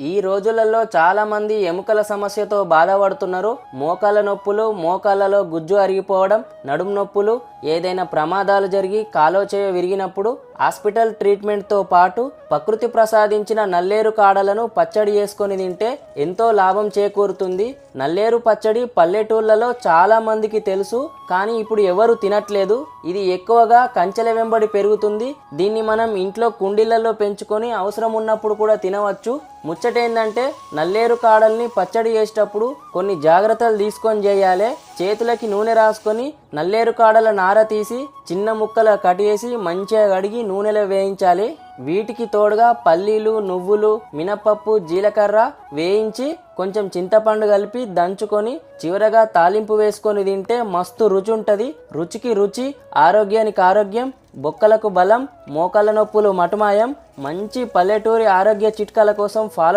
ఈ రోజులలో చాలా మంది ఎముకల సమస్యతో బాధపడుతున్నారు. మోకాళ్ళ నొప్పులు, మోకాళ్ళలో గుజ్జు అరిగిపోవడం, నడుము నొప్పులు, ఏదైనా ప్రమాదాలు జరిగి కాలో చేయ విరిగినప్పుడు హాస్పిటల్ ట్రీట్మెంట్తో పాటు ప్రకృతి ప్రసాదించిన నల్లేరు కాడలను పచ్చడి చేసుకొని తింటే ఎంతో లాభం చేకూరుతుంది. నల్లేరు పచ్చడి పల్లెటూళ్ళలో చాలా మందికి తెలుసు, కానీ ఇప్పుడు ఎవరు తినట్లేదు. ఇది ఎక్కువగా కంచెల వెంబడి పెరుగుతుంది. దీన్ని మనం ఇంట్లో కుండీలలో పెంచుకొని అవసరం ఉన్నప్పుడు కూడా తినవచ్చు. ముచ్చటేందంటే నల్లేరు కాడల్ని పచ్చడి చేసేటప్పుడు కొన్ని జాగ్రత్తలు తీసుకొని చేయాలి. చేతులకి నూనె రాసుకొని నల్లేరు కాడల నార తీసి చిన్న ముక్కలు కట్ చేసి మంచిగా కడిగి నూనెలో వేయించాలి. వీటికి తోడుగా పల్లీలు, నువ్వులు, మినపప్పు, జీలకర్ర వేయించి కొంచెం చింతపండు కలిపి దంచుకొని చివరగా తాలింపు వేసుకొని తింటే మస్తు రుచి ఉంటుంది. రుచికి రుచి, ఆరోగ్యానికి ఆరోగ్యం, బొక్కలకు బలం, మోకాళ్ళ నొప్పులు మటుమాయం. మంచి పల్లెటూరి ఆరోగ్య చిట్కాల కోసం ఫాలో